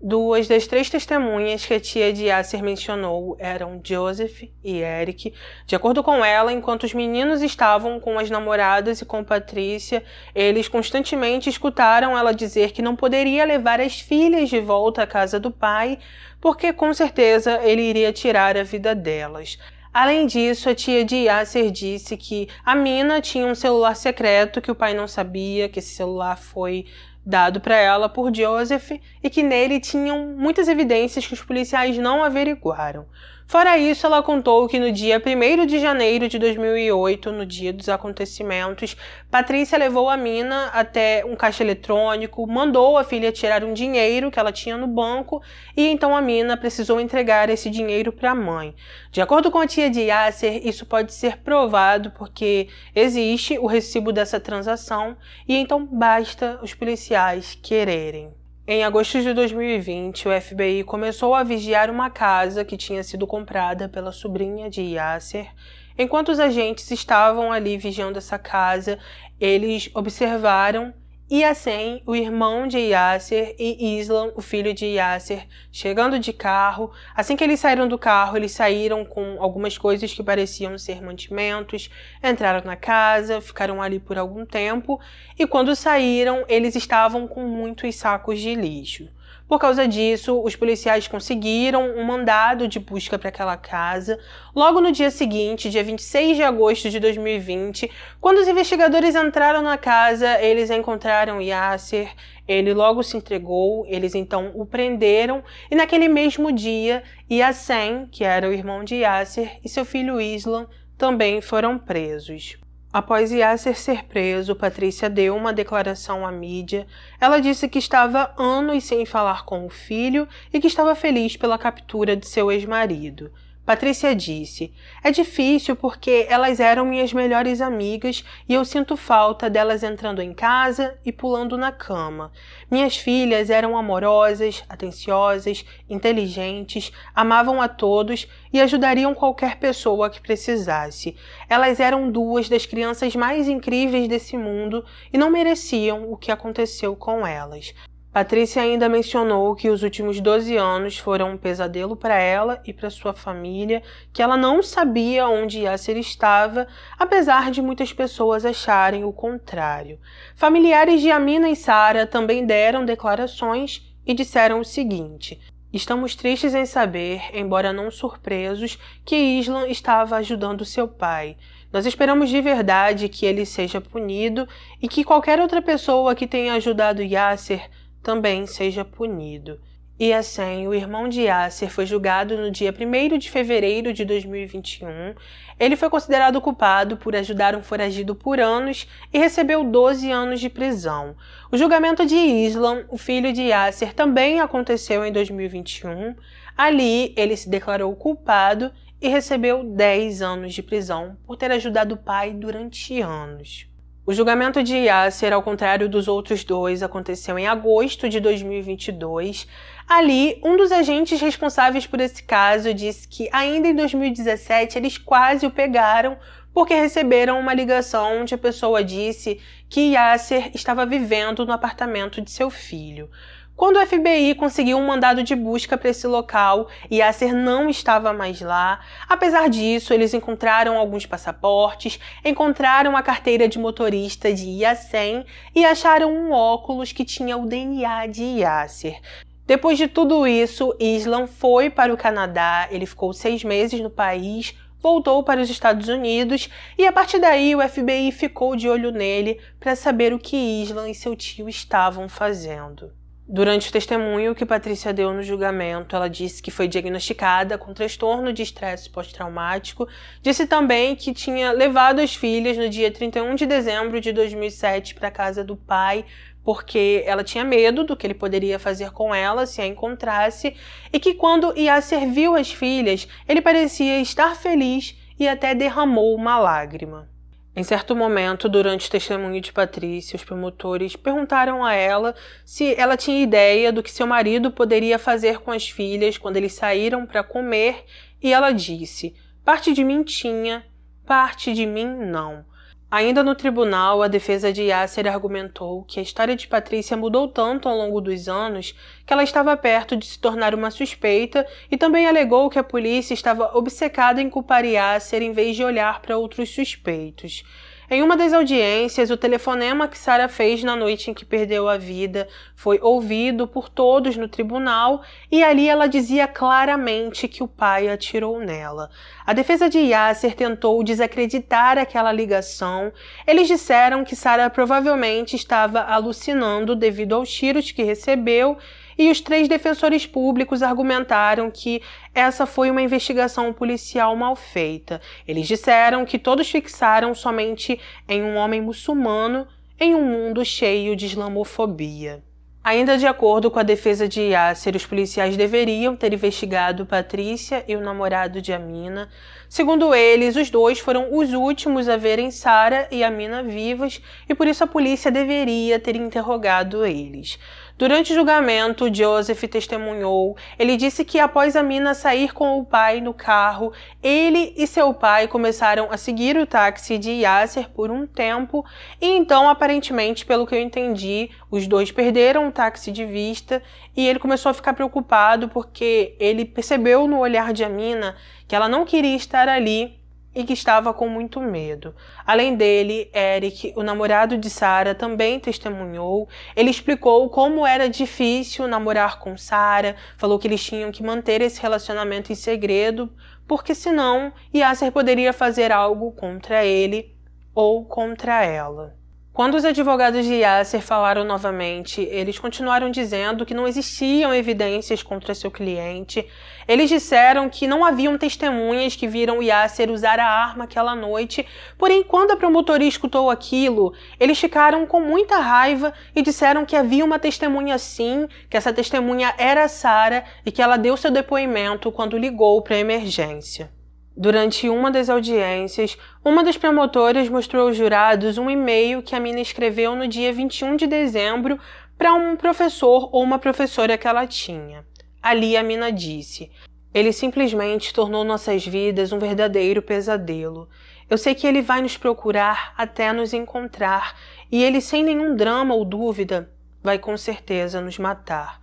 2 das 3 testemunhas que a tia de Yasser mencionou eram Joseph e Eric. De acordo com ela, enquanto os meninos estavam com as namoradas e com Patrícia, eles constantemente escutaram ela dizer que não poderia levar as filhas de volta à casa do pai, porque com certeza ele iria tirar a vida delas. Além disso, a tia de Yasser disse que Amina tinha um celular secreto que o pai não sabia, que esse celular foi dado para ela por Joseph e que nele tinham muitas evidências que os policiais não averiguaram. Fora isso, ela contou que no dia 1º de janeiro de 2008, no dia dos acontecimentos, Patrícia levou Amina até um caixa eletrônico, mandou a filha tirar um dinheiro que ela tinha no banco e então Amina precisou entregar esse dinheiro para a mãe. De acordo com a tia de Yasser, isso pode ser provado porque existe o recibo dessa transação e então basta os policiais quererem. Em agosto de 2020, o FBI começou a vigiar uma casa que tinha sido comprada pela sobrinha de Yasser. Enquanto os agentes estavam ali vigiando essa casa, eles observaram Yassen, o irmão de Yasser, e Islam, o filho de Yasser, chegando de carro. Assim que eles saíram do carro, eles saíram com algumas coisas que pareciam ser mantimentos, entraram na casa, ficaram ali por algum tempo, e quando saíram, eles estavam com muitos sacos de lixo. Por causa disso, os policiais conseguiram um mandado de busca para aquela casa. Logo no dia seguinte, dia 26 de agosto de 2020, quando os investigadores entraram na casa, eles encontraram Yasser. Ele logo se entregou, eles então o prenderam e naquele mesmo dia, Yassen, que era o irmão de Yasser, e seu filho Islam também foram presos. Após Yasser ser preso, Patrícia deu uma declaração à mídia. Ela disse que estava anos sem falar com o filho e que estava feliz pela captura de seu ex-marido. Patrícia disse: "É difícil porque elas eram minhas melhores amigas e eu sinto falta delas entrando em casa e pulando na cama. Minhas filhas eram amorosas, atenciosas, inteligentes, amavam a todos e ajudariam qualquer pessoa que precisasse. Elas eram duas das crianças mais incríveis desse mundo e não mereciam o que aconteceu com elas." Patrícia ainda mencionou que os últimos 12 anos foram um pesadelo para ela e para sua família, que ela não sabia onde Yasser estava, apesar de muitas pessoas acharem o contrário. Familiares de Amina e Sara também deram declarações e disseram o seguinte: "Estamos tristes em saber, embora não surpresos, que Islam estava ajudando seu pai. Nós esperamos de verdade que ele seja punido e que qualquer outra pessoa que tenha ajudado Yasser também seja punido." Yassen, o irmão de Yasser, foi julgado no dia 1º de fevereiro de 2021. Ele foi considerado culpado por ajudar um foragido por anos e recebeu 12 anos de prisão. O julgamento de Islam, o filho de Yasser, também aconteceu em 2021. Ali, ele se declarou culpado e recebeu 10 anos de prisão por ter ajudado o pai durante anos. O julgamento de Yasser, ao contrário dos outros dois, aconteceu em agosto de 2022. Ali, um dos agentes responsáveis por esse caso disse que ainda em 2017 eles quase o pegaram porque receberam uma ligação onde a pessoa disse que Yasser estava vivendo no apartamento de seu filho. Quando o FBI conseguiu um mandado de busca para esse local, Yasser não estava mais lá. Apesar disso, eles encontraram alguns passaportes, encontraram a carteira de motorista de Yassen e acharam um óculos que tinha o DNA de Yasser. Depois de tudo isso, Islam foi para o Canadá, ele ficou 6 meses no país, voltou para os Estados Unidos e a partir daí o FBI ficou de olho nele para saber o que Islam e seu tio estavam fazendo. Durante o testemunho que Patrícia deu no julgamento, ela disse que foi diagnosticada com transtorno de estresse pós-traumático. Disse também que tinha levado as filhas no dia 31 de dezembro de 2007 para a casa do pai, porque ela tinha medo do que ele poderia fazer com ela se a encontrasse, e que quando Yasser viu as filhas, ele parecia estar feliz e até derramou uma lágrima. Em certo momento, durante o testemunho de Patrícia, os promotores perguntaram a ela se ela tinha ideia do que seu marido poderia fazer com as filhas quando eles saíram para comer, e ela disse: "Parte de mim tinha, parte de mim não." Ainda no tribunal, a defesa de Yasser argumentou que a história de Patrícia mudou tanto ao longo dos anos que ela estava perto de se tornar uma suspeita e também alegou que a polícia estava obcecada em culpar Yasser em vez de olhar para outros suspeitos. Em uma das audiências, o telefonema que Sara fez na noite em que perdeu a vida foi ouvido por todos no tribunal e ali ela dizia claramente que o pai atirou nela. A defesa de Yasser tentou desacreditar aquela ligação. Eles disseram que Sara provavelmente estava alucinando devido aos tiros que recebeu e os 3 defensores públicos argumentaram que essa foi uma investigação policial mal feita. Eles disseram que todos fixaram somente em um homem muçulmano em um mundo cheio de islamofobia. Ainda de acordo com a defesa de Yasser, os policiais deveriam ter investigado Patrícia e o namorado de Amina. Segundo eles, os dois foram os últimos a verem Sara e Amina vivas e por isso a polícia deveria ter interrogado eles. Durante o julgamento, Joseph testemunhou. Ele disse que após a mina sair com o pai no carro, ele e seu pai começaram a seguir o táxi de Yasser por um tempo e então, aparentemente, pelo que eu entendi, os dois perderam o táxi de vista e ele começou a ficar preocupado porque ele percebeu no olhar de Amina que ela não queria estar ali e que estava com muito medo. Além dele, Eric, o namorado de Sarah, também testemunhou. Ele explicou como era difícil namorar com Sarah, falou que eles tinham que manter esse relacionamento em segredo, porque senão Yasser poderia fazer algo contra ele ou contra ela. Quando os advogados de Yasser falaram novamente, eles continuaram dizendo que não existiam evidências contra seu cliente. Eles disseram que não haviam testemunhas que viram Yasser usar a arma aquela noite, porém, quando a promotoria escutou aquilo, eles ficaram com muita raiva e disseram que havia uma testemunha sim, que essa testemunha era Sarah e que ela deu seu depoimento quando ligou para a emergência. Durante uma das audiências, uma das promotoras mostrou aos jurados um e-mail que a mina escreveu no dia 21 de dezembro para um professor ou uma professora que ela tinha. Ali a mina disse: "Ele simplesmente tornou nossas vidas um verdadeiro pesadelo. Eu sei que ele vai nos procurar até nos encontrar e ele, sem nenhum drama ou dúvida, vai com certeza nos matar."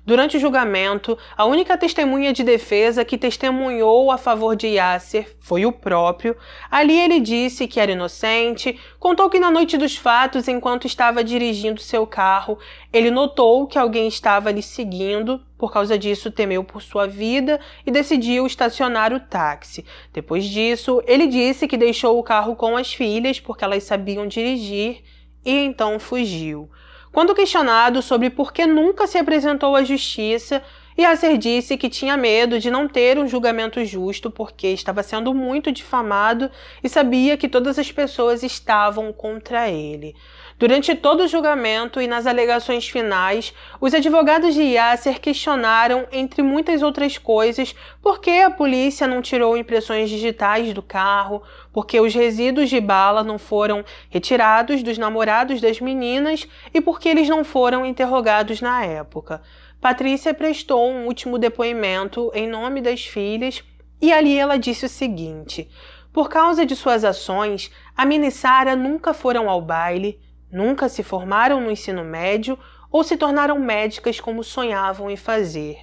Durante o julgamento, a única testemunha de defesa que testemunhou a favor de Yasser foi o próprio. Ali ele disse que era inocente, contou que na noite dos fatos, enquanto estava dirigindo seu carro, ele notou que alguém estava lhe seguindo, por causa disso temeu por sua vida e decidiu estacionar o táxi. Depois disso, ele disse que deixou o carro com as filhas porque elas sabiam dirigir e então fugiu. Quando questionado sobre por que nunca se apresentou à justiça, Yasser disse que tinha medo de não ter um julgamento justo porque estava sendo muito difamado e sabia que todas as pessoas estavam contra ele. Durante todo o julgamento e nas alegações finais, os advogados de Yasser questionaram, entre muitas outras coisas, por que a polícia não tirou impressões digitais do carro, por que os resíduos de bala não foram retirados dos namorados das meninas e por que eles não foram interrogados na época. Patrícia prestou um último depoimento em nome das filhas e ali ela disse o seguinte: "Por causa de suas ações, a Mina e Sarah nunca foram ao baile, nunca se formaram no ensino médio ou se tornaram médicas como sonhavam em fazer.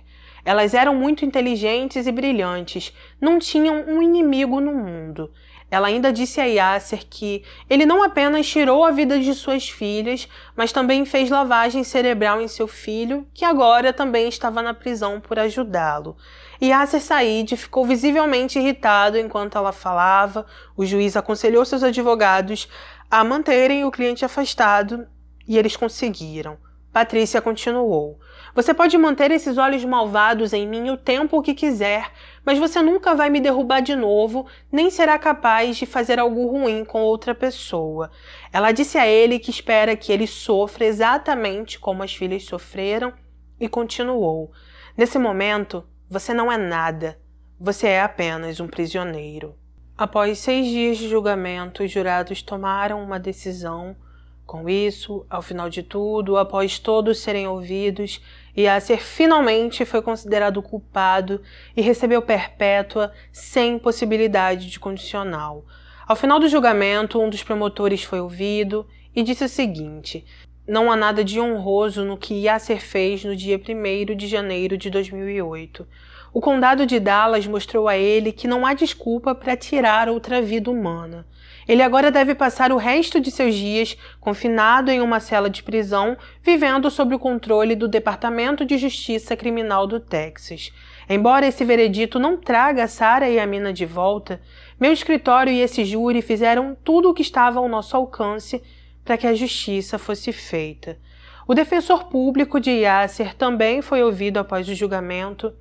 Elas eram muito inteligentes e brilhantes, não tinham um inimigo no mundo." Ela ainda disse a Yasser que ele não apenas tirou a vida de suas filhas, mas também fez lavagem cerebral em seu filho, que agora também estava na prisão por ajudá-lo. Yasser Said ficou visivelmente irritado enquanto ela falava. O juiz aconselhou seus advogados a manterem o cliente afastado e eles conseguiram. Patrícia continuou: "Você pode manter esses olhos malvados em mim o tempo que quiser, mas você nunca vai me derrubar de novo, nem será capaz de fazer algo ruim com outra pessoa." Ela disse a ele que espera que ele sofra exatamente como as filhas sofreram e continuou: "Nesse momento, você não é nada. Você é apenas um prisioneiro." Após 6 dias de julgamento, os jurados tomaram uma decisão. Com isso, ao final de tudo, após todos serem ouvidos, Yasser finalmente foi considerado culpado e recebeu perpétua sem possibilidade de condicional. Ao final do julgamento, um dos promotores foi ouvido e disse o seguinte: "Não há nada de honroso no que Yasser fez no dia 1º de janeiro de 2008. O condado de Dallas mostrou a ele que não há desculpa para tirar outra vida humana. Ele agora deve passar o resto de seus dias confinado em uma cela de prisão, vivendo sob o controle do Departamento de Justiça Criminal do Texas. Embora esse veredito não traga Sarah e a Mina de volta, meu escritório e esse júri fizeram tudo o que estava ao nosso alcance para que a justiça fosse feita." O defensor público de Yasser também foi ouvido após o julgamento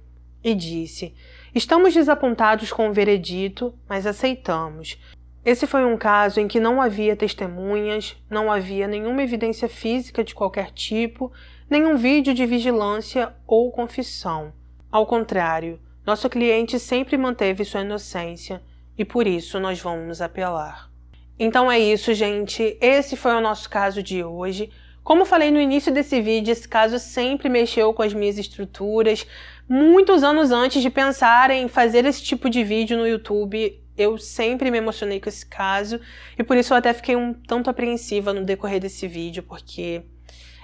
e disse: "Estamos desapontados com o veredito, mas aceitamos. Esse foi um caso em que não havia testemunhas, não havia nenhuma evidência física de qualquer tipo, nenhum vídeo de vigilância ou confissão. Ao contrário, nosso cliente sempre manteve sua inocência e por isso nós vamos apelar." Então é isso, gente. Esse foi o nosso caso de hoje. Como falei no início desse vídeo, esse caso sempre mexeu com as minhas estruturas. Muitos anos antes de pensar em fazer esse tipo de vídeo no YouTube, eu sempre me emocionei com esse caso e por isso eu até fiquei um tanto apreensiva no decorrer desse vídeo, porque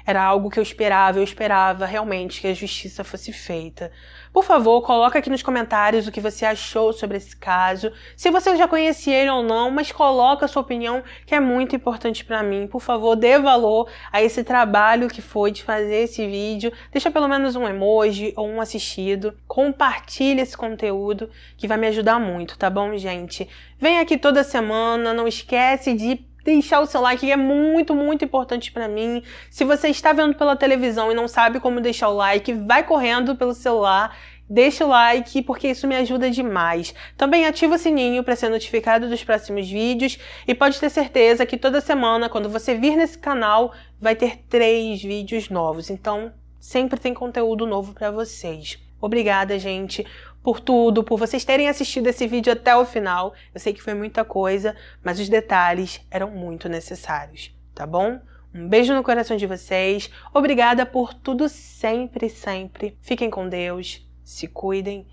era algo que eu esperava realmente que a justiça fosse feita. Por favor, coloca aqui nos comentários o que você achou sobre esse caso, se você já conhecia ele ou não, mas coloca a sua opinião, que é muito importante pra mim. Por favor, dê valor a esse trabalho que foi de fazer esse vídeo, deixa pelo menos um emoji ou um assistido, compartilha esse conteúdo, que vai me ajudar muito, tá bom, gente? Vem aqui toda semana, não esquece de deixar o seu like, que é muito, muito importante pra mim. Se você está vendo pela televisão e não sabe como deixar o like, vai correndo pelo celular, deixa o like, porque isso me ajuda demais. Também ativa o sininho para ser notificado dos próximos vídeos e pode ter certeza que toda semana, quando você vir nesse canal, vai ter 3 vídeos novos. Então, sempre tem conteúdo novo pra vocês. Obrigada, gente, por tudo, por vocês terem assistido esse vídeo até o final. Eu sei que foi muita coisa, mas os detalhes eram muito necessários, tá bom? Um beijo no coração de vocês. Obrigada por tudo sempre, sempre. Fiquem com Deus, se cuidem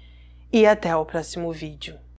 e até o próximo vídeo.